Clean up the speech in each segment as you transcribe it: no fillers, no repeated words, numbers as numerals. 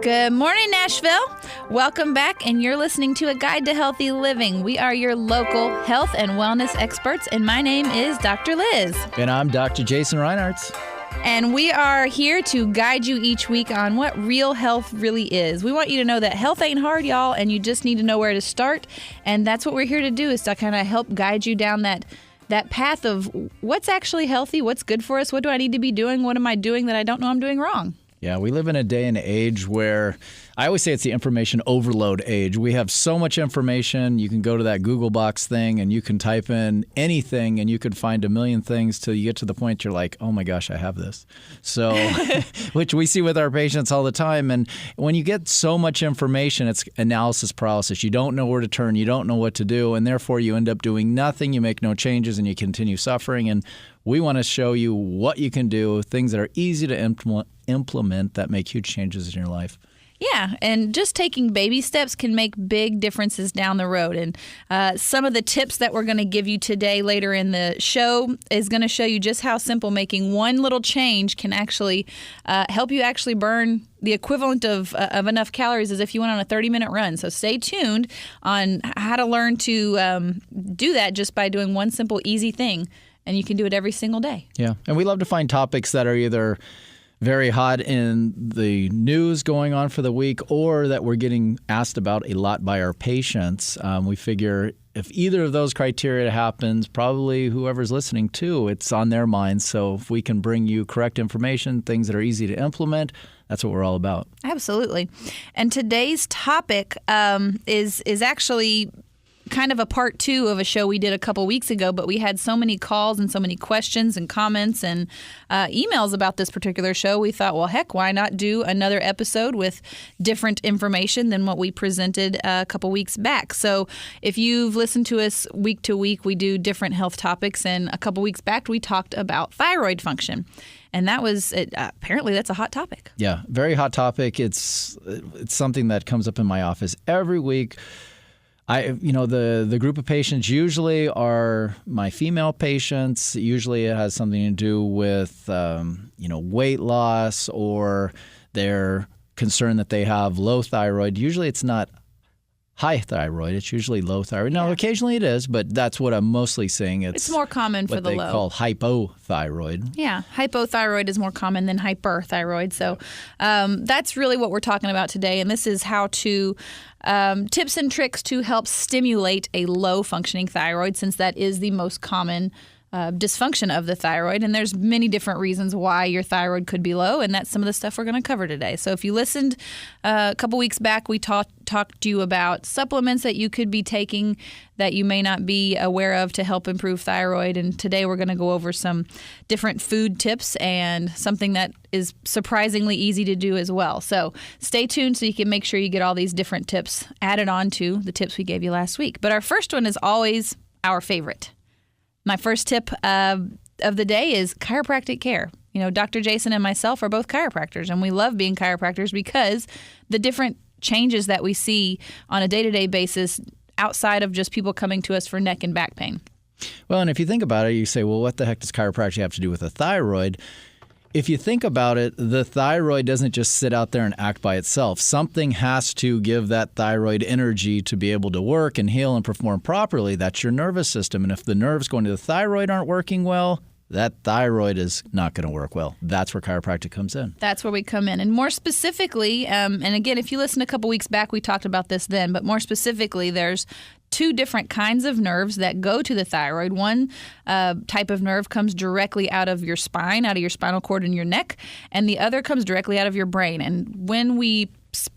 Good morning, Nashville. Welcome back, and you're listening to A Guide to Healthy Living. We are your local health and wellness experts, and my name is Dr. Liz. And I'm Dr. Jason Reinhardt. And we are here to guide you each week on what real health really is. We want you to know that health ain't hard, y'all, and you just need to know where to start. And that's what we're here to do, is to kind of help guide you down that path of what's actually healthy, what's good for us, what do I need to be doing, what am I doing that I don't know I'm doing wrong. Yeah, we live in a day and age where I always say it's the information overload age. We have so much information. You can go to that Google box thing and you can type in anything and you can find a million things till you get to the point you're like, oh my gosh, I have this. So, which we see with our patients all the time. And when you get so much information, it's analysis paralysis. You don't know where to turn. You don't know what to do. And therefore, you end up doing nothing. You make no changes and you continue suffering. And we want to show you what you can do, things that are easy to implement that make huge changes in your life. Yeah, and just taking baby steps can make big differences down the road. And some of the tips that we're going to give you today later in the show is going to show you just how simple making one little change can actually help you actually burn the equivalent of enough calories as if you went on a 30-minute run. So stay tuned on how to learn to do that just by doing one simple, easy thing. And you can do it every single day. Yeah, and we love to find topics that are either very hot in the news going on for the week or that we're getting asked about a lot by our patients. We figure if either of those criteria happens, probably whoever's listening too, it's on their minds. So if we can bring you correct information, things that are easy to implement, that's what we're all about. Absolutely. And today's topic is actually kind of a part two of a show we did a couple weeks ago, but we had so many calls and so many questions and comments and emails about this particular show. We thought, well, heck, why not do another episode with different information than what we presented a couple weeks back? So if you've listened to us week to week, we do different health topics. And a couple weeks back, we talked about thyroid function. And that was apparently that's a hot topic. Yeah, very hot topic. It's something that comes up in my office every week. The group of patients usually are my female patients. Usually it has something to do with, weight loss, or they're concerned that they have low thyroid. Usually it's not high thyroid. It's usually low thyroid. Now, occasionally it is, but that's what I'm mostly seeing. It's more common for the low. What they call hypothyroid. Yeah, hypothyroid is more common than hyperthyroid. So that's really what we're talking about today. And this is how to tips and tricks to help stimulate a low-functioning thyroid, since that is the most common dysfunction of the thyroid. And there's many different reasons why your thyroid could be low, and that's some of the stuff we're going to cover today. So if you listened a couple weeks back, we talked to you about supplements that you could be taking that you may not be aware of to help improve thyroid. And today we're going to go over some different food tips and something that is surprisingly easy to do as well. So stay tuned so you can make sure you get all these different tips added on to the tips we gave you last week. But our first one is always our favorite. My first tip of the day is chiropractic care. You know, Dr. Jason and myself are both chiropractors, and we love being chiropractors because the different changes that we see on a day-to-day basis outside of just people coming to us for neck and back pain. Well, and if you think about it, you say, well, what the heck does chiropractic have to do with the thyroid? If you think about it, the thyroid doesn't just sit out there and act by itself. Something has to give that thyroid energy to be able to work and heal and perform properly. That's your nervous system. And if the nerves going to the thyroid aren't working well, that thyroid is not going to work well. That's where chiropractic comes in. That's where we come in. And more specifically, and again, if you listened a couple weeks back, we talked about this then, but more specifically, there's two different kinds of nerves that go to the thyroid. One type of nerve comes directly out of your spine, out of your spinal cord and your neck, and the other comes directly out of your brain. And when we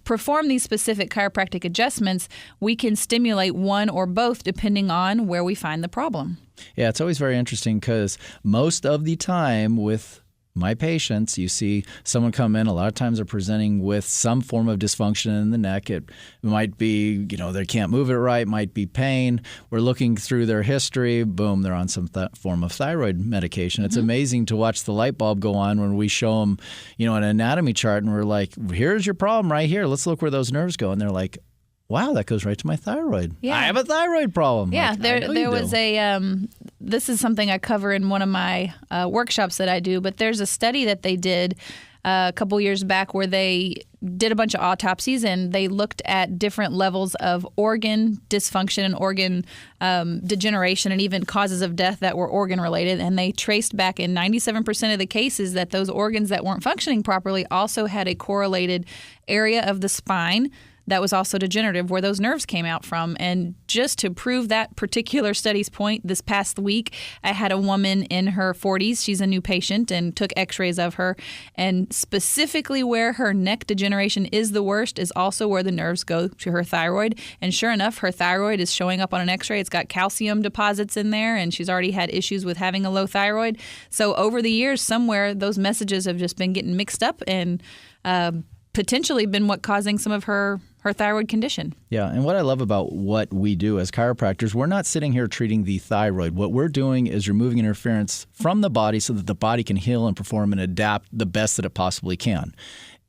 perform these specific chiropractic adjustments, we can stimulate one or both depending on where we find the problem. Yeah, it's always very interesting because most of the time with my patients, you see someone come in, a lot of times they're presenting with some form of dysfunction in the neck. It might be, they can't move it right, might be pain. We're looking through their history, boom, they're on some form of thyroid medication. It's amazing to watch the light bulb go on when we show them, an anatomy chart and we're like, here's your problem right here. Let's look where those nerves go. And they're like, wow, that goes right to my thyroid. Yeah. I have a thyroid problem. Yeah, there was this is something I cover in one of my workshops that I do, but there's a study that they did a couple years back where they did a bunch of autopsies and they looked at different levels of organ dysfunction and organ degeneration and even causes of death that were organ related. And they traced back in 97% of the cases that those organs that weren't functioning properly also had a correlated area of the spine that was also degenerative, where those nerves came out from. And just to prove that particular study's point, this past week, I had a woman in her 40s. She's a new patient and took x-rays of her. And specifically where her neck degeneration is the worst is also where the nerves go to her thyroid. And sure enough, her thyroid is showing up on an x-ray. It's got calcium deposits in there, and she's already had issues with having a low thyroid. So over the years, somewhere, those messages have just been getting mixed up and potentially been what causing some of her thyroid condition. Yeah, and what I love about what we do as chiropractors, we're not sitting here treating the thyroid. What we're doing is removing interference from the body so that the body can heal and perform and adapt the best that it possibly can.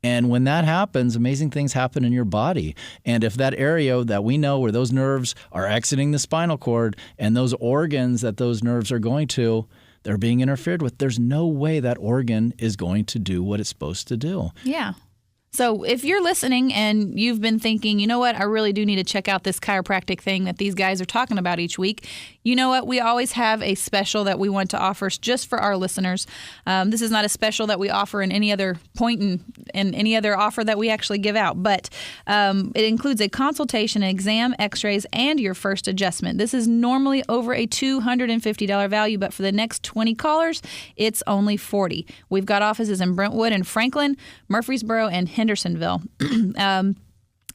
And when that happens, amazing things happen in your body. And if that area that we know where those nerves are exiting the spinal cord and those organs that those nerves are going to, they're being interfered with, there's no way that organ is going to do what it's supposed to do. Yeah. So if you're listening and you've been thinking, you know what, I really do need to check out this chiropractic thing that these guys are talking about each week, you know what, we always have a special that we want to offer just for our listeners. This is not a special that we offer in any other point in any other offer that we actually give out, but it includes a consultation, an exam, x-rays, and your first adjustment. This is normally over a $250 value, but for the next 20 callers, it's only $40. We've got offices in Brentwood and Franklin, Murfreesboro, and Hendersonville.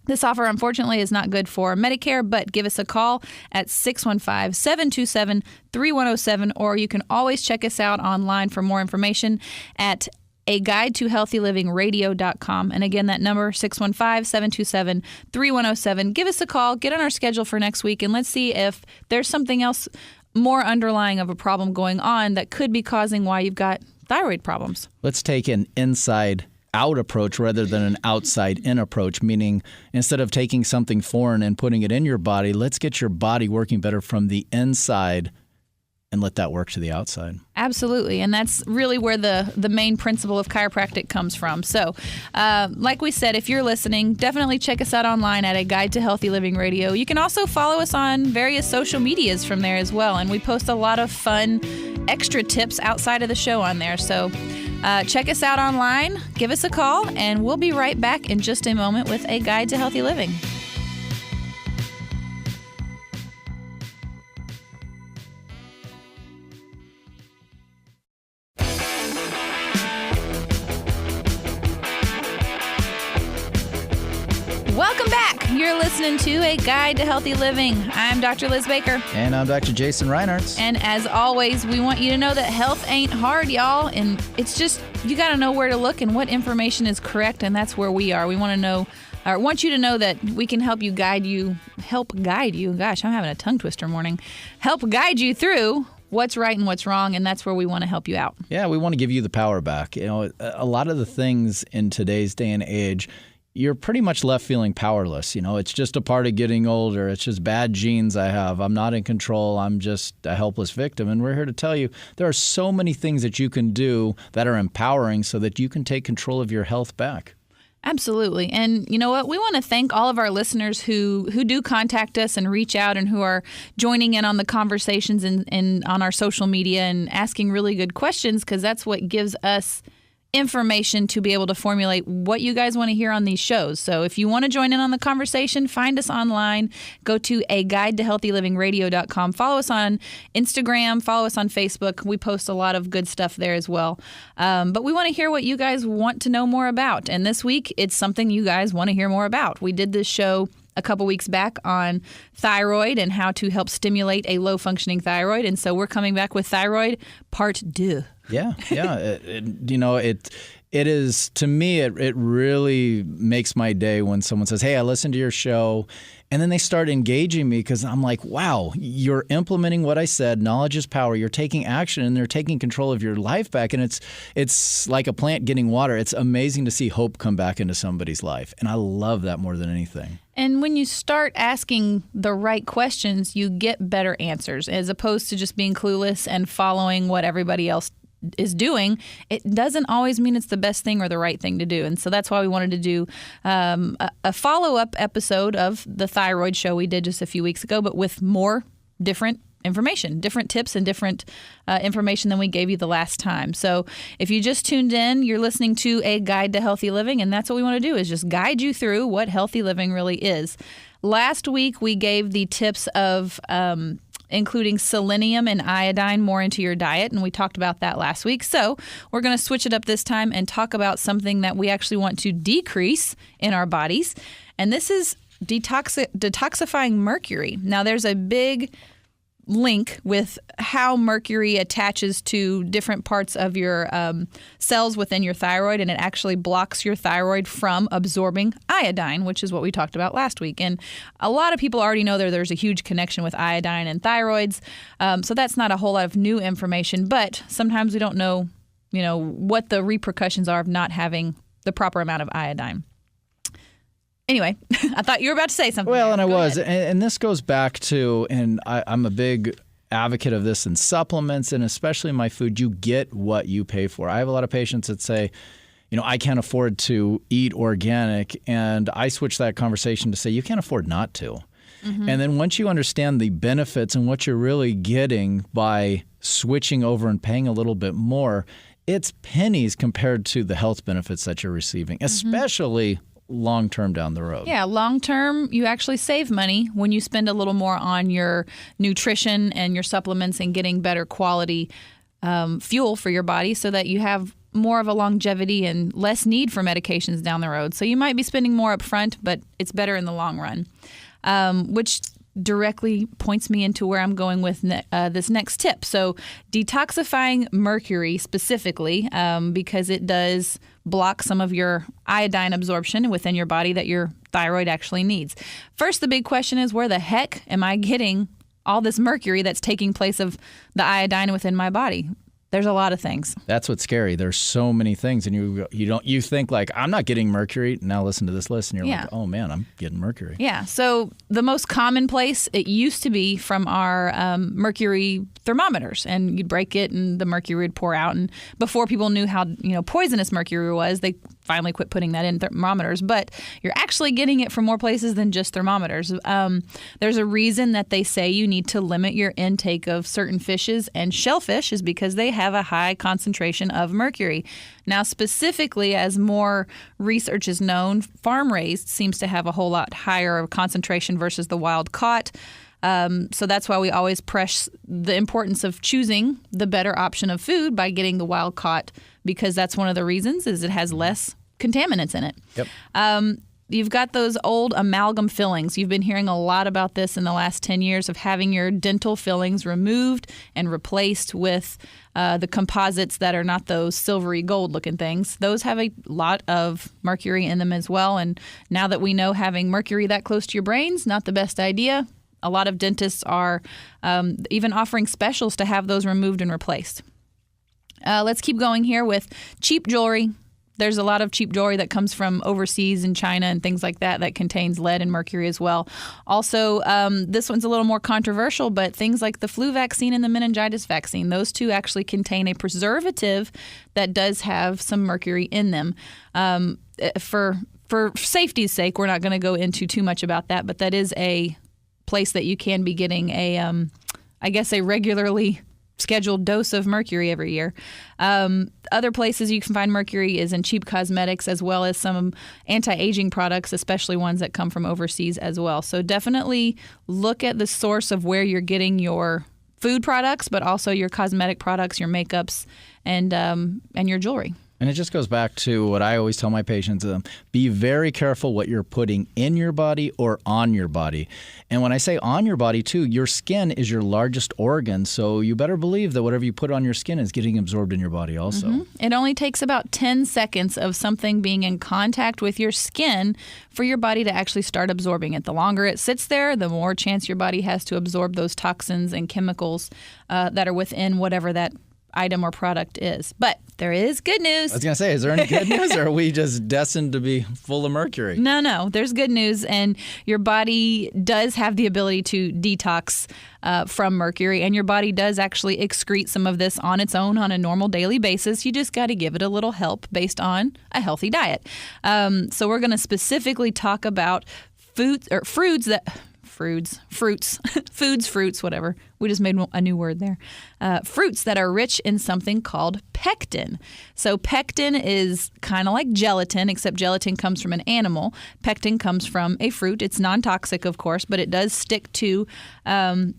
This offer, unfortunately, is not good for Medicare, but give us a call at 615-727-3107, or you can always check us out online for more information at aguidetohealthylivingradio.com. And again, that number, 615-727-3107. Give us a call, get on our schedule for next week, and let's see if there's something else more underlying of a problem going on that could be causing why you've got thyroid problems. Let's take an inside out approach rather than an outside in approach, meaning instead of taking something foreign and putting it in your body, let's get your body working better from the inside and let that work to the outside. Absolutely. And that's really where the main principle of chiropractic comes from. So like we said, if you're listening, definitely check us out online at A Guide to Healthy Living Radio. You can also follow us on various social medias from there as well. And we post a lot of fun extra tips outside of the show on there. So check us out online, give us a call, and we'll be right back in just a moment with A Guide to Healthy Living. Welcome back. You're listening to A Guide to Healthy Living. I'm Dr. Liz Baker. And I'm Dr. Jason Reinhardt. And as always, we want you to know that health ain't hard, y'all. And it's just, you got to know where to look and what information is correct. And that's where we are. We want to know, or want you to know that we can help guide you. Gosh, I'm having a tongue twister morning. Help guide you through what's right and what's wrong, and that's where we want to help you out. Yeah, we want to give you the power back. You know, a lot of the things in today's day and age, you're pretty much left feeling powerless. You know, it's just a part of getting older. It's just bad genes I have. I'm not in control. I'm just a helpless victim. And we're here to tell you there are so many things that you can do that are empowering so that you can take control of your health back. Absolutely. And you know what? We want to thank all of our listeners who do contact us and reach out and who are joining in on the conversations and on our social media and asking really good questions, because that's what gives us information to be able to formulate what you guys want to hear on these shows. So if you want to join in on the conversation, find us online. Go to aguidetohealthylivingradio.com. Follow us on Instagram. Follow us on Facebook. We post a lot of good stuff there as well. But we want to hear what you guys want to know more about. And this week, it's something you guys want to hear more about. We did this show a couple weeks back on thyroid and how to help stimulate a low-functioning thyroid. And so we're coming back with thyroid part 2. Yeah. It is, to me, it really makes my day when someone says, hey, I listened to your show, and then they start engaging me because I'm like, wow, you're implementing what I said. Knowledge is power. You're taking action, and they're taking control of your life back, and it's like a plant getting water. It's amazing to see hope come back into somebody's life, and I love that more than anything. And when you start asking the right questions, you get better answers as opposed to just being clueless and following what everybody else is doing, it doesn't always mean it's the best thing or the right thing to do. And so that's why we wanted to do a follow-up episode of the thyroid show we did just a few weeks ago, but with more different information, different tips and different information than we gave you the last time. So if you just tuned in, you're listening to a guide to healthy living, and that's what we want to do, is just guide you through what healthy living really is. Last week, we gave the tips of including selenium and iodine more into your diet, and we talked about that last week. So we're going to switch it up this time and talk about something that we actually want to decrease in our bodies, and this is detoxifying mercury. Now, there's a big link with how mercury attaches to different parts of your cells within your thyroid, and it actually blocks your thyroid from absorbing iodine, which is what we talked about last week. And a lot of people already know there's a huge connection with iodine and thyroids, so that's not a whole lot of new information, but sometimes we don't know, what the repercussions are of not having the proper amount of iodine. Anyway, I thought you were about to say something. Well, there. and I Go was. ahead. And this goes back to, and I'm a big advocate of this in supplements and especially in my food. You get what you pay for. I have a lot of patients that say, I can't afford to eat organic. And I switch that conversation to say, you can't afford not to. Mm-hmm. And then once you understand the benefits and what you're really getting by switching over and paying a little bit more, it's pennies compared to the health benefits that you're receiving, especially long-term down the road. Yeah, long-term, you actually save money when you spend a little more on your nutrition and your supplements and getting better quality fuel for your body so that you have more of a longevity and less need for medications down the road. So you might be spending more up front, but it's better in the long run, which directly points me into where I'm going with this next tip. So detoxifying mercury specifically, because it does block some of your iodine absorption within your body that your thyroid actually needs. First, the big question is, where the heck am I getting all this mercury that's taking place of the iodine within my body? There's a lot of things. That's what's scary. There's so many things, and you think like, I'm not getting mercury. Now listen to this list, and you're like, oh man, I'm getting mercury. Yeah. So the most common place, it used to be from our mercury thermometers, and you'd break it, and the mercury would pour out. And before people knew how poisonous mercury was, they finally quit putting that in thermometers. But you're actually getting it from more places than just thermometers. There's a reason that they say you need to limit your intake of certain fishes, and shellfish is because they have a high concentration of mercury. Now, specifically, as more research is known, farm-raised seems to have a whole lot higher concentration versus the wild-caught. So that's why we always press the importance of choosing the better option of food by getting the wild-caught, because that's one of the reasons is it has less contaminants in it. Yep. You've got those old amalgam fillings. You've been hearing a lot about this in the last 10 years of having your dental fillings removed and replaced with the composites that are not those silvery gold looking things. Those have a lot of mercury in them as well. And now that we know having mercury that close to your brain's not the best idea, a lot of dentists are even offering specials to have those removed and replaced. Let's keep going here with cheap jewelry. There's a lot of cheap jewelry that comes from overseas in China and things like that that contains lead and mercury as well. Also, this one's a little more controversial, but things like the flu vaccine and the meningitis vaccine, those two actually contain a preservative that does have some mercury in them. For safety's sake, we're not going to go into too much about that, but that is a place that you can be getting a regularly scheduled dose of mercury every year. Other places you can find mercury is in cheap cosmetics, as well as some anti-aging products, especially ones that come from overseas as well. So definitely look at the source of where you're getting your food products, but also your cosmetic products, your makeups, and your jewelry. And it just goes back to what I always tell my patients, be very careful what you're putting in your body or on your body. And when I say on your body, too, your skin is your largest organ, so you better believe that whatever you put on your skin is getting absorbed in your body also. Mm-hmm. It only takes about 10 seconds of something being in contact with your skin for your body to actually start absorbing it. The longer it sits there, the more chance your body has to absorb those toxins and chemicals that are within whatever that item or product is. But there is good news. I was going to say, is there any good news, or are we just destined to be full of mercury? No, there's good news, and your body does have the ability to detox from mercury, and your body does actually excrete some of this on its own on a normal daily basis. You just got to give it a little help based on a healthy diet. So we're going to specifically talk about fruits, whatever. We just made a new word there. Fruits that are rich in something called pectin. So pectin is kind of like gelatin, except gelatin comes from an animal. Pectin comes from a fruit. It's non-toxic, of course, but it does stick to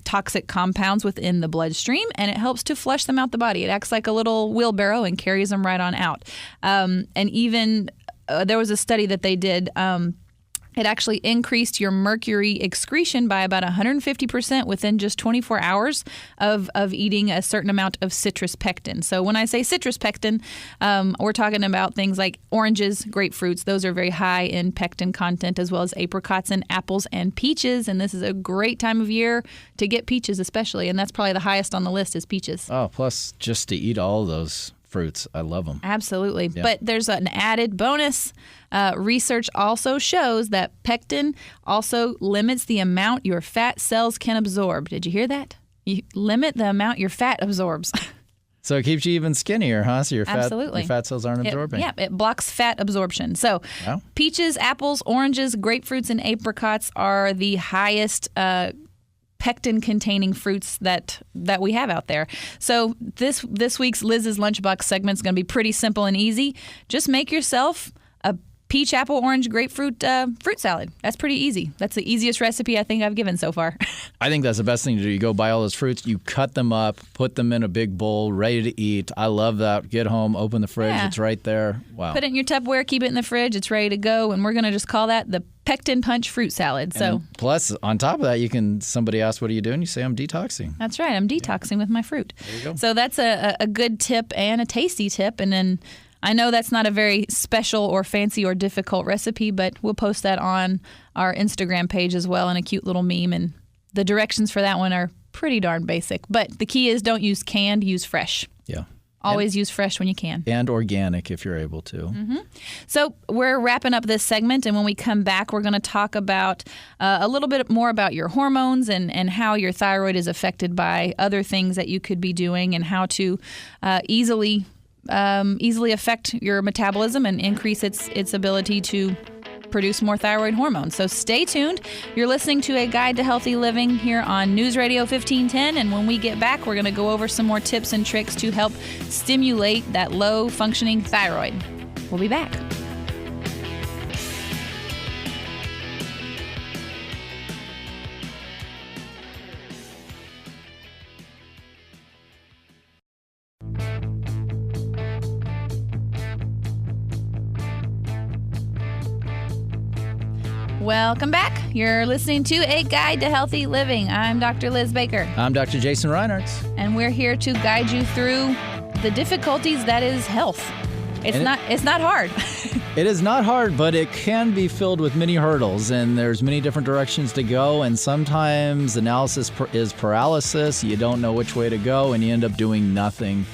toxic compounds within the bloodstream, and it helps to flush them out the body. It acts like a little wheelbarrow and carries them right on out. And even there was a study that they did. It actually increased your mercury excretion by about 150% within just 24 hours of eating a certain amount of citrus pectin. So when I say citrus pectin, we're talking about things like oranges, grapefruits. Those are very high in pectin content, as well as apricots and apples and peaches. And this is a great time of year to get peaches especially. And that's probably the highest on the list is peaches. Oh, plus just to eat all of those fruits. I love them. Absolutely. Yeah. But there's an added bonus. Research also shows that pectin also limits the amount your fat cells can absorb. Did you hear that? You limit the amount your fat absorbs. So it keeps you even skinnier, huh? So your fat cells aren't absorbing. It blocks fat absorption. So peaches, apples, oranges, grapefruits, and apricots are the highest pectin-containing fruits that we have out there. So this week's Liz's Lunchbox segment is going to be pretty simple and easy. Just make yourself a peach, apple, orange, grapefruit fruit salad. That's pretty easy. That's the easiest recipe I think I've given so far. I think that's the best thing to do. You go buy all those fruits, you cut them up, put them in a big bowl, ready to eat. I love that. Get home, open the fridge. Yeah. It's right there. Wow. Put it in your Tupperware, keep it in the fridge. It's ready to go, and we're going to just call that the Pectin Punch fruit salad. So and plus, on top of that, somebody asks, what are you doing? You say, I'm detoxing. That's right. I'm detoxing with my fruit. There you go. So that's a good tip and a tasty tip. And then I know that's not a very special or fancy or difficult recipe, but we'll post that on our Instagram page as well in a cute little meme. And the directions for that one are pretty darn basic. But the key is don't use canned, use fresh. Yeah. Always use fresh when you can. And organic if you're able to. Mm-hmm. So we're wrapping up this segment, and when we come back, we're going to talk about a little bit more about your hormones and how your thyroid is affected by other things that you could be doing, and how to easily affect your metabolism and increase its ability to produce more thyroid hormones. So stay tuned. You're listening to A Guide to Healthy Living here on News Radio 1510. And when we get back, we're going to go over some more tips and tricks to help stimulate that low functioning thyroid. We'll be back. Welcome back. You're listening to A Guide to Healthy Living. I'm Dr. Liz Baker. I'm Dr. Jason Reinhardt. And we're here to guide you through the difficulties that is health. It's not hard. It is not hard, but it can be filled with many hurdles, and there's many different directions to go, and sometimes analysis is paralysis. You don't know which way to go, and you end up doing nothing.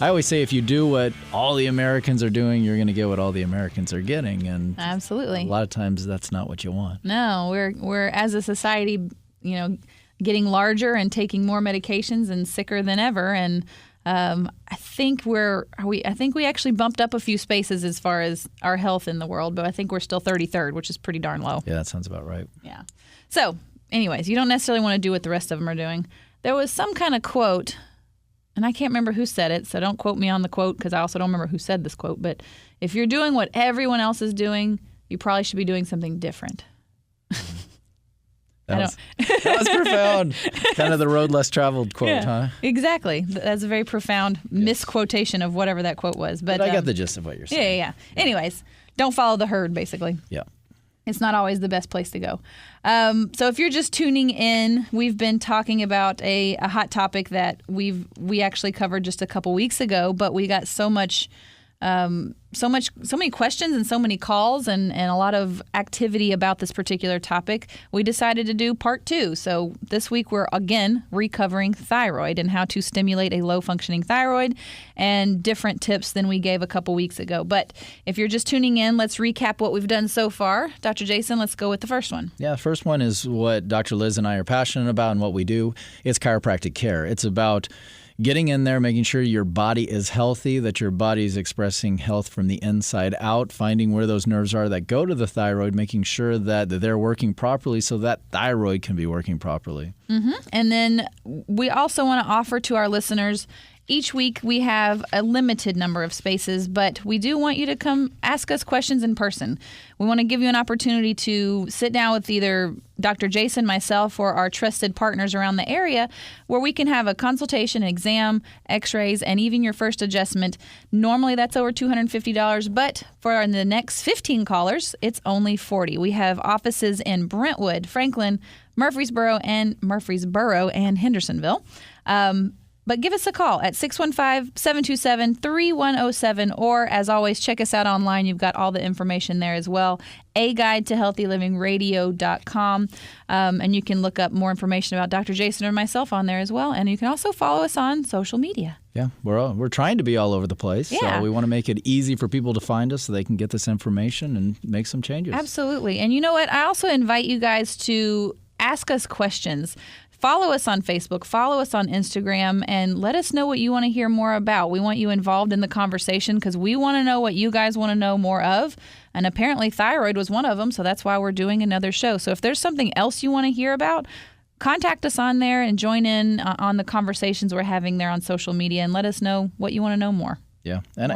I always say if you do what all the Americans are doing, you're going to get what all the Americans are getting. And absolutely, a lot of times that's not what you want. No, we're as a society, getting larger and taking more medications and sicker than ever. And I think we actually bumped up a few spaces as far as our health in the world, but I think we're still 33rd, which is pretty darn low. Yeah, that sounds about right. Yeah. So, anyways, you don't necessarily want to do what the rest of them are doing. There was some kind of quote. And I can't remember who said it, so don't quote me on the quote because I also don't remember who said this quote. But if you're doing what everyone else is doing, you probably should be doing something different. That was profound. Kind of the road less traveled quote, huh? Exactly. That's a very profound misquotation of whatever that quote was. But I got the gist of what you're saying. Yeah. Anyways, don't follow the herd, basically. Yeah. It's not always the best place to go. So if you're just tuning in, we've been talking about a hot topic that we actually covered just a couple weeks ago, but we got so much so many questions and so many calls and a lot of activity about this particular topic, we decided to do part 2. So this week we're again recovering thyroid and how to stimulate a low functioning thyroid and different tips than we gave a couple weeks ago. But if you're just tuning in, let's recap what we've done so far. Dr. Jason, let's go with the first one. Yeah, the first one is what Dr. Liz and I are passionate about and what we do. It's chiropractic care. It's about getting in there, making sure your body is healthy, that your body is expressing health from the inside out, finding where those nerves are that go to the thyroid, making sure that they're working properly so that thyroid can be working properly. Mm-hmm. And then we also want to offer to our listeners, each week we have a limited number of spaces, but we do want you to come ask us questions in person. We want to give you an opportunity to sit down with either Dr. Jason, myself, or our trusted partners around the area where we can have a consultation, an exam, x-rays, and even your first adjustment. Normally that's over $250, but for the next 15 callers, it's only $40. We have offices in Brentwood, Franklin, Murfreesboro, and Hendersonville. But give us a call at 615-727-3107, or as always, check us out online. You've got all the information there as well. A guide to healthylivingradio.com. And you can look up more information about Dr. Jason or myself on there as well. And you can also follow us on social media. Yeah, we're trying to be all over the place. Yeah. So we want to make it easy for people to find us so they can get this information and make some changes. Absolutely. And you know what? I also invite you guys to ask us questions. Follow us on Facebook, follow us on Instagram, and let us know what you want to hear more about. We want you involved in the conversation because we want to know what you guys want to know more of. And apparently thyroid was one of them, so that's why we're doing another show. So if there's something else you want to hear about, contact us on there and join in on the conversations we're having there on social media and let us know what you want to know more. Yeah. And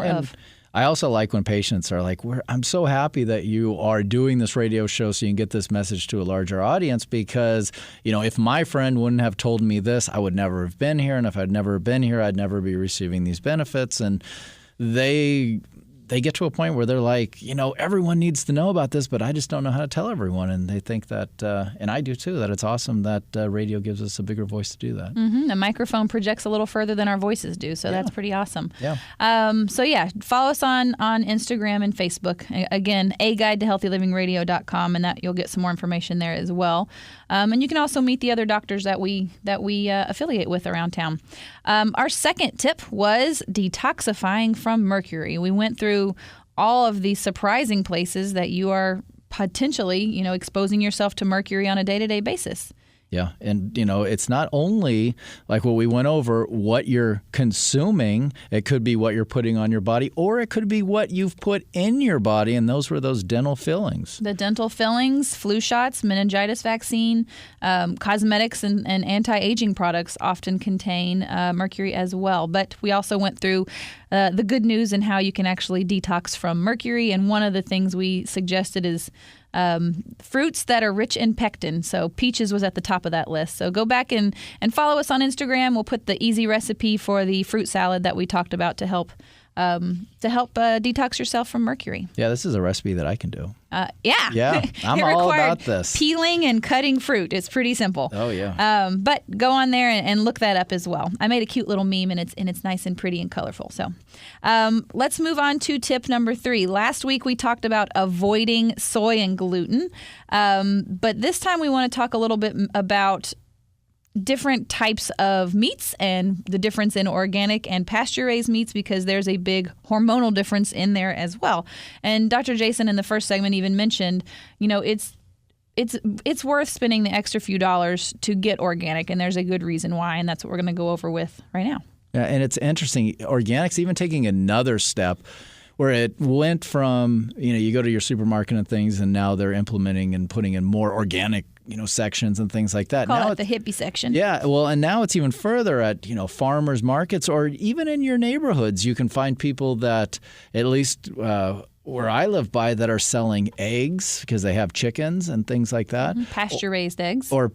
I also like when patients are like, I'm so happy that you are doing this radio show so you can get this message to a larger audience because, if my friend wouldn't have told me this, I would never have been here. And if I'd never been here, I'd never be receiving these benefits. And they get to a point where they're like, everyone needs to know about this, but I just don't know how to tell everyone. And they think that, and I do too, that it's awesome that radio gives us a bigger voice to do that. Mm-hmm. The microphone projects a little further than our voices do, so that's pretty awesome. Yeah. Follow us on Instagram and Facebook. Again, A guide to healthylivingradio.com, and that you'll get some more information there as well. And you can also meet the other doctors that we affiliate with around town. Our second tip was detoxifying from mercury. We went through all of these surprising places that you are potentially, exposing yourself to mercury on a day-to-day basis. Yeah. And, it's not only like what we went over, what you're consuming. It could be what you're putting on your body, or it could be what you've put in your body. And those were those dental fillings. The dental fillings, flu shots, meningitis vaccine, cosmetics and anti-aging products often contain mercury as well. But we also went through the good news and how you can actually detox from mercury. And one of the things we suggested is fruits that are rich in pectin. So peaches was at the top of that list. So go back and follow us on Instagram. We'll put the easy recipe for the fruit salad that we talked about to help detox yourself from mercury. Yeah, this is a recipe that I can do. Yeah, I'm all about this. Peeling and cutting fruit. It's pretty simple. Oh yeah. But go on there and look that up as well. I made a cute little meme and it's nice and pretty and colorful. So let's move on to tip number 3. Last week we talked about avoiding soy and gluten, but this time we want to talk a little bit about different types of meats and the difference in organic and pasture-raised meats because there's a big hormonal difference in there as well. And Dr. Jason in the first segment even mentioned, it's worth spending the extra few dollars to get organic, and there's a good reason why, and that's what we're going to go over with right now. Yeah, and it's interesting. Organics even taking another step where it went from, you go to your supermarket and things, and now they're implementing and putting in more organic sections and things like that. Call it the hippie section. Yeah, well, and now it's even further at, farmers markets or even in your neighborhoods. You can find people that, at least where I live by, that are selling eggs because they have chickens and things like that. Mm-hmm. Pasture-raised eggs. Or,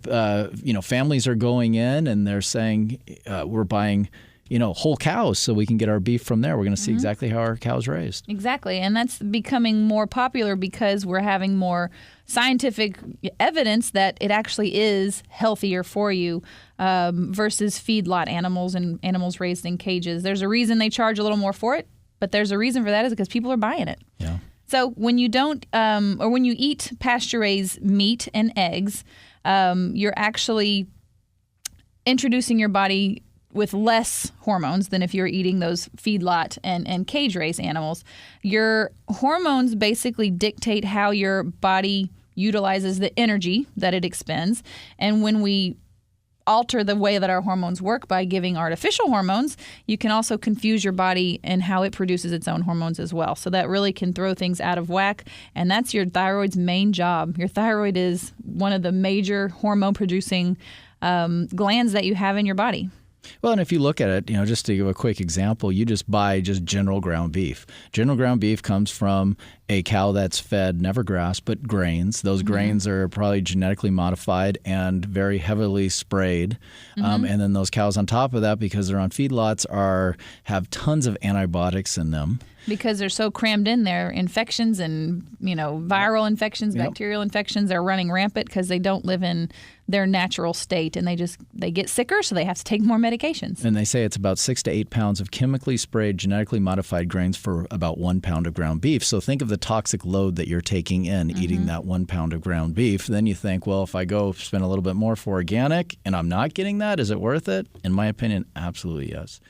families are going in and they're saying, we're buying whole cows so we can get our beef from there. We're going to see exactly how our cow's raised. Exactly. And that's becoming more popular because we're having more scientific evidence that it actually is healthier for you versus feedlot animals and animals raised in cages. There's a reason they charge a little more for it. but there's a reason for that is because people are buying it. Yeah. So when you don't, or when you eat pasture-raised meat and eggs, you're actually introducing your body with less hormones than if you're eating those feedlot and cage-raised animals. Your hormones basically dictate how your body utilizes the energy that it expends. And when we alter the way that our hormones work by giving artificial hormones, you can also confuse your body and how it produces its own hormones as well. So that really can throw things out of whack, and that's your thyroid's main job. Your thyroid is one of the major hormone-producing glands that you have in your body. Well, and if you look at it, just to give a quick example, you just buy just general ground beef. General ground beef comes from a cow that's fed never grass, but grains. Those grains are probably genetically modified and very heavily sprayed. And then those cows on top of that, because they're on feedlots, have tons of antibiotics in them. Because they're so crammed in there, infections and viral infections, bacterial infections are running rampant because they don't live in their natural state, and they get sicker, so they have to take more medications. And they say it's about 6 to 8 pounds of chemically sprayed, genetically modified grains for about 1 pound of ground beef. So think of the toxic load that you're taking in eating that 1 pound of ground beef. Then you think, well, if I go spend a little bit more for organic and I'm not getting that, is it worth it? In my opinion, absolutely yes.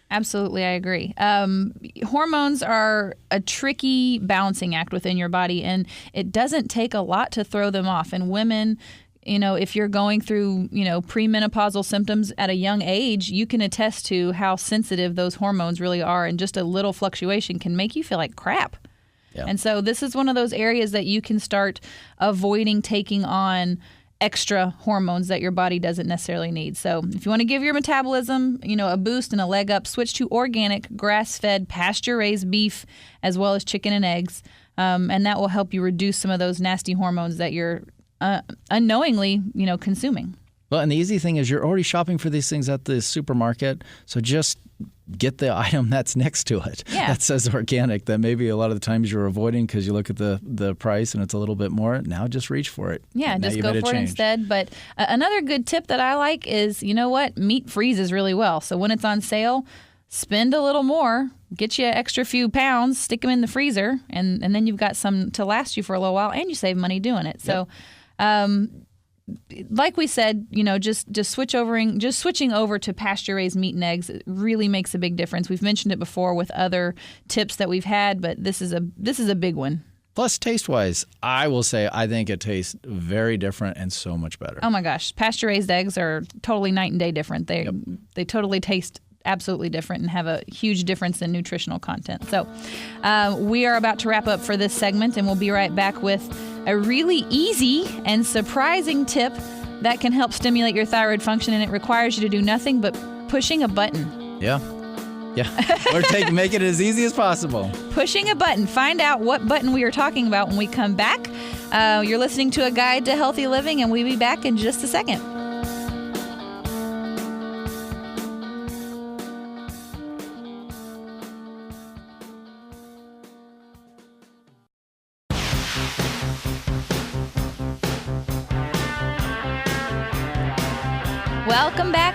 Absolutely, I agree. Hormones are a tricky balancing act within your body, and it doesn't take a lot to throw them off. And women, if you're going through, premenopausal symptoms at a young age, you can attest to how sensitive those hormones really are, and just a little fluctuation can make you feel like crap. Yeah. And so this is one of those areas that you can start avoiding taking on extra hormones that your body doesn't necessarily need. So if you want to give your metabolism, a boost and a leg up, switch to organic, grass-fed, pasture-raised beef, as well as chicken and eggs, and that will help you reduce some of those nasty hormones that you're unknowingly, consuming. Well, and the easy thing is you're already shopping for these things at the supermarket, so just get the item that's next to it that says organic, that maybe a lot of the times you're avoiding because you look at the price and it's a little bit more. Now just reach for it. Yeah, just go for it instead. But another good tip that I like is, meat freezes really well. So when it's on sale, spend a little more, get you an extra few pounds, stick them in the freezer, and then you've got some to last you for a little while, and you save money doing it. So like we said, just switching over to pasture-raised meat and eggs really makes a big difference. We've mentioned it before with other tips that we've had, but this is a big one. Plus, taste-wise, I will say I think it tastes very different and so much better. Oh my gosh, pasture-raised eggs are totally night and day different. They totally taste absolutely different and have a huge difference in nutritional content. So we are about to wrap up for this segment, and we'll be right back with a really easy and surprising tip that can help stimulate your thyroid function, and it requires you to do nothing but pushing a button. Yeah. Or make it as easy as possible. Pushing a button. Find out what button we are talking about when we come back. You're listening to A Guide to Healthy Living, and we'll be back in just a second.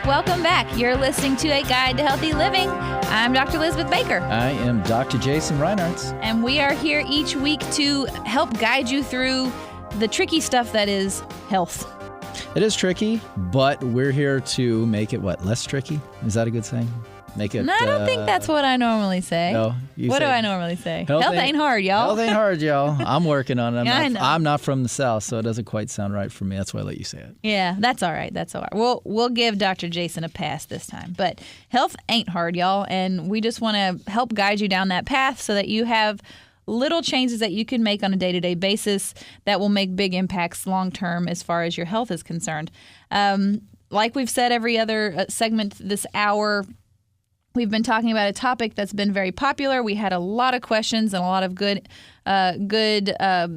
Welcome back. You're listening to A Guide to Healthy Living. I'm Dr. Elizabeth Baker. I am Dr. Jason Reinhardt. And we are here each week to help guide you through the tricky stuff that is health. It is tricky, but we're here to make it, less tricky? Is that a good saying? Make it. No, I don't think that's what I normally say. No, what do I normally say? Health ain't hard, y'all. Health ain't hard, y'all. I'm working on it. I'm not from the South, so it doesn't quite sound right for me. That's why I let you say it. Yeah, that's all right. We'll give Dr. Jason a pass this time. But health ain't hard, y'all, and we just want to help guide you down that path so that you have little changes that you can make on a day-to-day basis that will make big impacts long-term as far as your health is concerned. Like we've said every other segment this hour, we've been talking about a topic that's been very popular. We had a lot of questions and a lot of good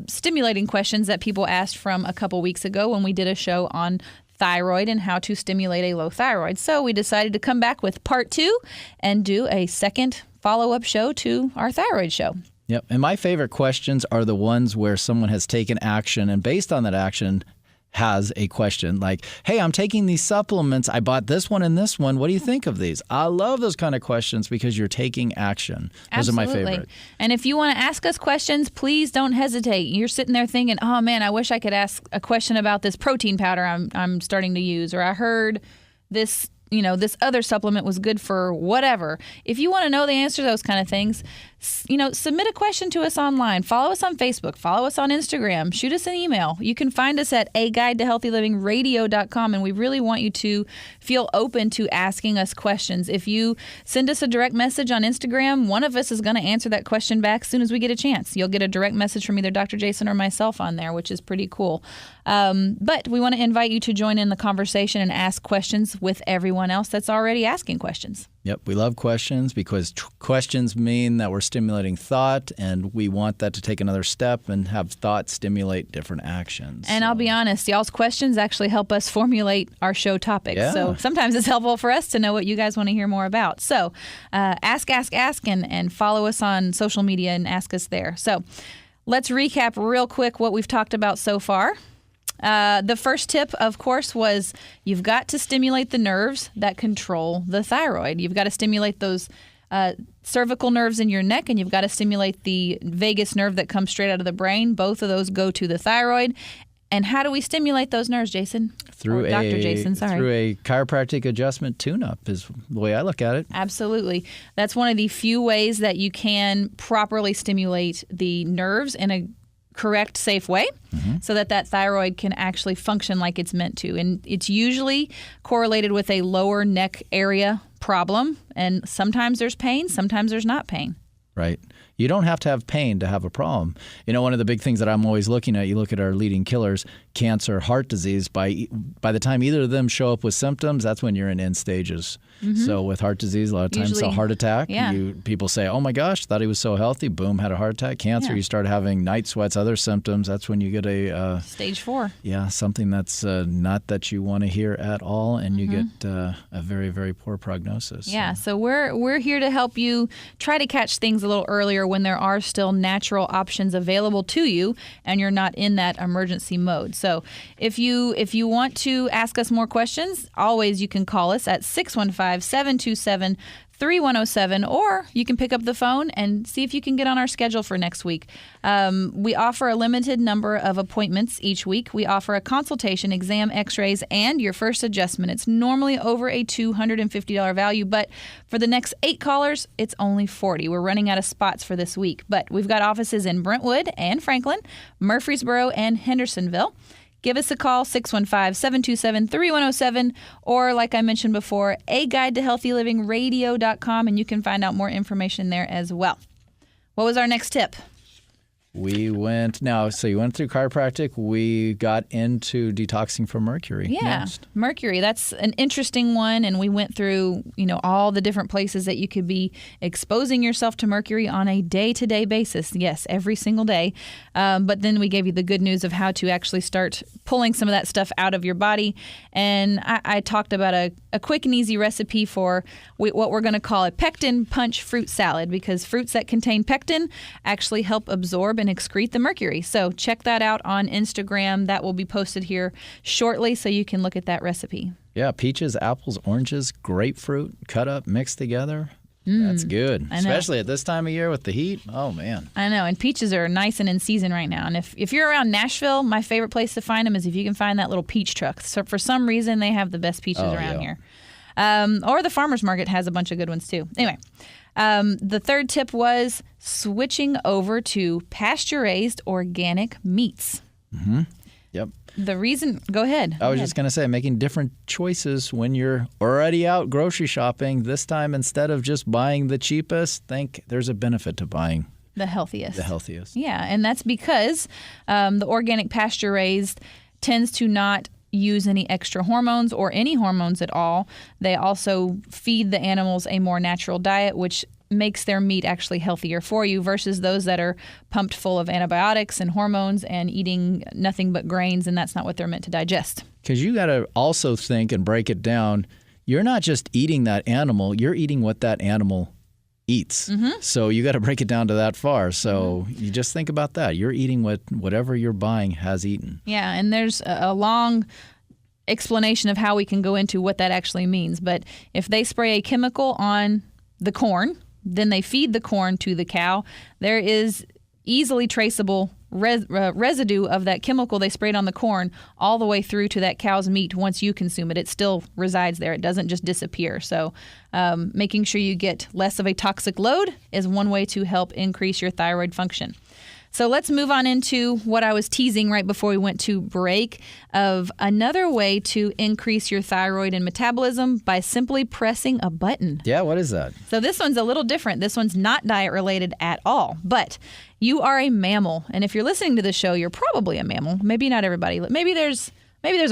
stimulating questions that people asked from a couple weeks ago when we did a show on thyroid and how to stimulate a low thyroid. So we decided to come back with part 2 and do a second follow-up show to our thyroid show. Yep. And my favorite questions are the ones where someone has taken action and based on that action has a question like, hey, I'm taking these supplements. I bought this one and this one. What do you think of these? I love those kind of questions because you're taking action. Those Absolutely. are my favorite. And if you want to ask us questions, please don't hesitate. You're sitting there thinking, oh, man, I wish I could ask a question about this protein powder I'm starting to use, or I heard this other supplement was good for whatever. If you want to know the answer to those kind of things, submit a question to us online. Follow us on Facebook. Follow us on Instagram. Shoot us an email. You can find us at aguidetohealthylivingradio.com, and we really want you to feel open to asking us questions. If you send us a direct message on Instagram, one of us is going to answer that question back as soon as we get a chance. You'll get a direct message from either Dr. Jason or myself on there, which is pretty cool. But we want to invite you to join in the conversation and ask questions with everyone else that's already asking questions. Yep, we love questions because questions mean that we're stimulating thought, and we want that to take another step and have thought stimulate different actions. And I'll be honest, y'all's questions actually help us formulate our show topics. Yeah. So sometimes it's helpful for us to know what you guys want to hear more about. So ask, and follow us on social media and ask us there. So let's recap real quick what we've talked about so far. The first tip, of course, was you've got to stimulate the nerves that control the thyroid. You've got to stimulate those cervical nerves in your neck, and you've got to stimulate the vagus nerve that comes straight out of the brain. Both of those go to the thyroid. And how do we stimulate those nerves, Jason? Through Dr. Jason, sorry. Through a chiropractic adjustment tune-up is the way I look at it. Absolutely. That's one of the few ways that you can properly stimulate the nerves in a correct, safe way, so that thyroid can actually function like it's meant to. And it's usually correlated with a lower neck area problem. And sometimes there's pain, sometimes there's not pain. Right. You don't have to have pain to have a problem. One of the big things that I'm always looking at, you look at our leading killers, cancer, heart disease, by the time either of them show up with symptoms, that's when you're in end stages. So with heart disease, a lot of times Usually, a heart attack. yeah. People say, oh my gosh, thought he was so healthy. Boom, had a heart attack. Cancer, you start having night sweats, other symptoms. That's when you get a... Stage 4. Yeah, something that's not that you want to hear at all, and you get a very, very poor prognosis. Yeah, so we're here to help you try to catch things a little earlier when there are still natural options available to you and you're not in that emergency mode. So if you want to ask us more questions, always you can call us at 615-727-3107, or you can pick up the phone and see if you can get on our schedule for next week. We offer a limited number of appointments each week. We offer a consultation, exam, x-rays, and your first adjustment. It's normally over a $250 value, but for the next 8 callers, it's only $40. We're running out of spots for this week, but we've got offices in Brentwood and Franklin, Murfreesboro, and Hendersonville. Give us a call, 615-727-3107, or like I mentioned before, aguidetohealthylivingradio.com, and you can find out more information there as well. What was our next tip? So you went through chiropractic. We got into detoxing from mercury. Yeah, next. mercury. That's an interesting one, and we went through, all the different places that you could be exposing yourself to mercury on a day-to-day basis. Yes, every single day. But then we gave you the good news of how to actually start pulling some of that stuff out of your body. And I talked about a quick and easy recipe for what we're going to call a pectin punch fruit salad, because fruits that contain pectin actually help absorb and excrete the mercury. So check that out on Instagram. That will be posted here shortly, so you can look at that recipe. Yeah, peaches, apples, oranges, grapefruit, cut up, mixed together. That's good, especially at this time of year with the heat. Oh, man. I know, and peaches are nice and in season right now. And if you're around Nashville, my favorite place to find them is if you can find that little peach truck. So for some reason, they have the best peaches around here. Or the farmer's market has a bunch of good ones, too. Anyway. The third tip was switching over to pasture-raised organic meats. Yep. The reason, go ahead. I was just going to say, making different choices when you're already out grocery shopping. This time, instead of just buying the cheapest, think there's a benefit to buying the healthiest. Yeah, and that's because the organic pasture-raised tends to not use any extra hormones or any hormones at all. They also feed the animals a more natural diet, which makes their meat actually healthier for you versus those that are pumped full of antibiotics and hormones and eating nothing but grains, and that's not what they're meant to digest. Because you got to also think and break it down. You're not just eating that animal, you're eating what that animal eats. So you got to break it down to that far. So you just think about that. You're eating whatever you're buying has eaten. Yeah, and there's a long explanation of how we can go into what that actually means. But if they spray a chemical on the corn, then they feed the corn to the cow, there is easily traceable residue of that chemical they sprayed on the corn all the way through to that cow's meat. Once you consume it, it still resides there. It doesn't just disappear. So making sure you get less of a toxic load is one way to help increase your thyroid function. So let's move on into what I was teasing right before we went to break of another way to increase your thyroid and metabolism by simply pressing a button. Yeah, what is that? So this one's a little different. This one's not diet related at all, but you are a mammal. And if you're listening to this show, you're probably a mammal. Maybe not everybody. Maybe there's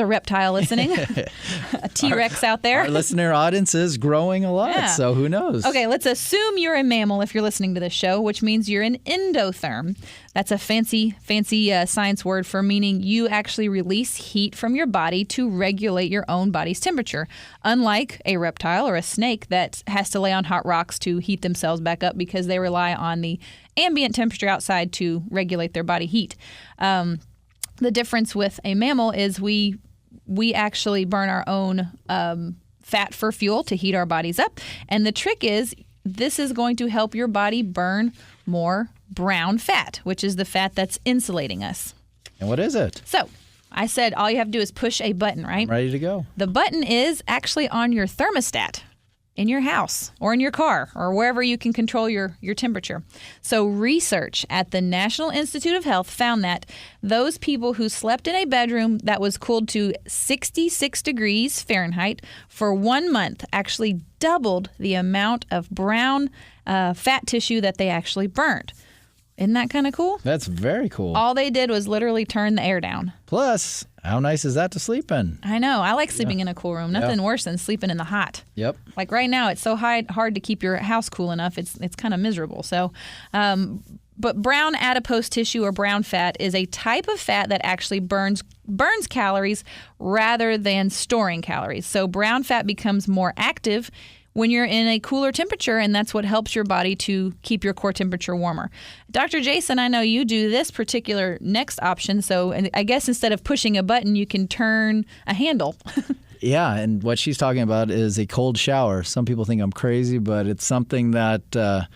a reptile listening, a T-Rex out there. Our listener audience is growing a lot, Yeah. so who knows? Okay, let's assume you're a mammal if you're listening to this show, which means you're an endotherm. That's a fancy science word for meaning you actually release heat from your body to regulate your own body's temperature, unlike a reptile or a snake that has to lay on hot rocks to heat themselves back up because they rely on the ambient temperature outside to regulate their body heat. The difference with a mammal is we actually burn our own fat for fuel to heat our bodies up. And the trick is this is going to help your body burn more brown fat, which is the fat that's insulating us. And what is it? So I said all you have to do is push a button, right? Ready to go. The button is actually on your thermostat in your house or in your car or wherever you can control your temperature. So research at the National Institute of Health found that those people who slept in a bedroom that was cooled to 66 degrees Fahrenheit for 1 month actually doubled the amount of brown fat tissue that they actually burned. Isn't that kind of cool? That's very cool. All they did was literally turn the air down. Plus, how nice is that to sleep in? I know. I like sleeping in a cool room. Nothing worse than sleeping in the hot. Yep. Like right now, it's so hard to keep your house cool enough. It's kind of miserable. So, but brown adipose tissue or brown fat is a type of fat that actually burns calories rather than storing calories. So brown fat becomes more active when you're in a cooler temperature, and that's what helps your body to keep your core temperature warmer. Dr. Jason, I know you do this particular next option, so I guess instead of pushing a button, you can turn a handle. Yeah, and what she's talking about is a cold shower. Some people think I'm crazy, but it's something that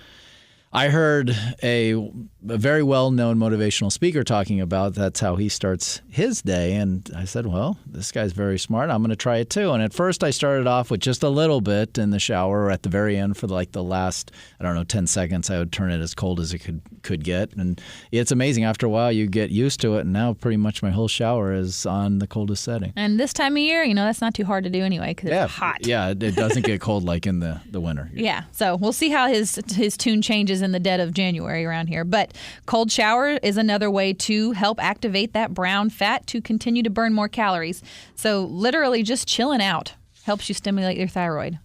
I heard a very well-known motivational speaker talking about. That's how he starts his day. And I said, well, this guy's very smart. I'm going to try it too. And at first I started off with just a little bit in the shower. At the very end for like the last, 10 seconds, I would turn it as cold as it could get. And it's amazing. After a while, you get used to it. And now pretty much my whole shower is on the coldest setting. And this time of year, that's not too hard to do anyway because it's hot. Yeah, it doesn't get cold like in the winter. Yeah, so we'll see how his tune changes in the dead of January around here. But cold shower is another way to help activate that brown fat to continue to burn more calories. So literally just chilling out helps you stimulate your thyroid.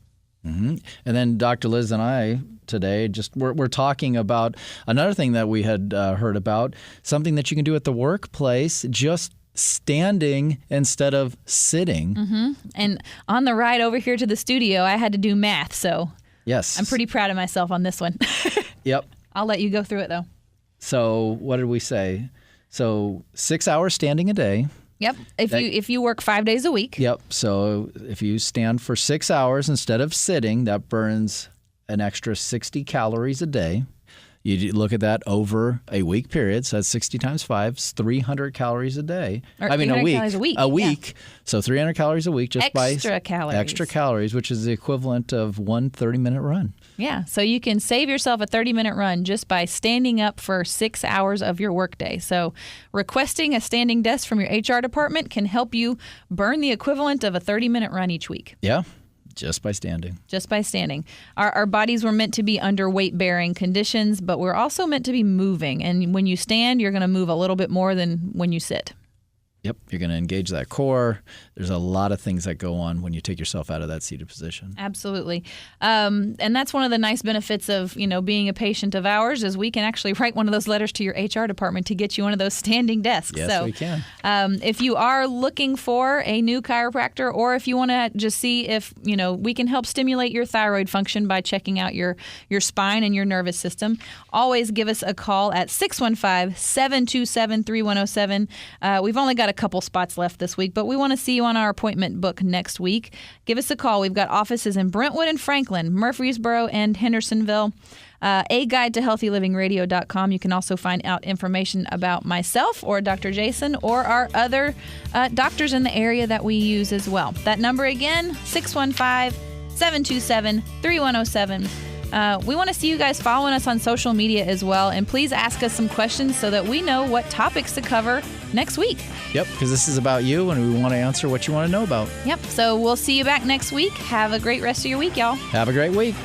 Mm-hmm. And then Dr. Liz and I today we're talking about another thing that we had heard about, something that you can do at the workplace, just standing instead of sitting. Mm-hmm. And on the ride over here to the studio, I had to do math, so yes, I'm pretty proud of myself on this one. Yep. I'll let you go through it, though. So what did we say? So 6 hours standing a day. Yep. If you work 5 days a week. Yep. So if you stand for 6 hours instead of sitting, that burns an extra 60 calories a day. You look at that over a week period. So that's 60 times 5 is 300 calories a day. A week. A week. Yeah. So 300 calories a week just by calories. Extra calories, which is the equivalent of one 30-minute run. Yeah. So you can save yourself a 30-minute run just by standing up for 6 hours of your workday. So requesting a standing desk from your HR department can help you burn the equivalent of a 30-minute run each week. Yeah. Just by standing. Just by standing. Our bodies were meant to be under weight-bearing conditions, but we're also meant to be moving. And when you stand, you're going to move a little bit more than when you sit. Yep, you're going to engage that core. There's a lot of things that go on when you take yourself out of that seated position. Absolutely. And that's one of the nice benefits of, being a patient of ours is we can actually write one of those letters to your HR department to get you one of those standing desks. Yes, we can. If you are looking for a new chiropractor, or if you want to just see if, we can help stimulate your thyroid function by checking out your spine and your nervous system, always give us a call at 615-727-3107. We've only got a couple spots left this week, but we want to see you on our appointment book next week. Give us a call. We've got offices in Brentwood and Franklin, Murfreesboro and Hendersonville. A guide to healthylivingradio.com. You can also find out information about myself or Dr. Jason or our other doctors in the area that we use as well. That number again, 615-727-3107. We want to see you guys following us on social media as well. And please ask us some questions so that we know what topics to cover next week. Yep, because this is about you and we want to answer what you want to know about. Yep, so we'll see you back next week. Have a great rest of your week, y'all. Have a great week.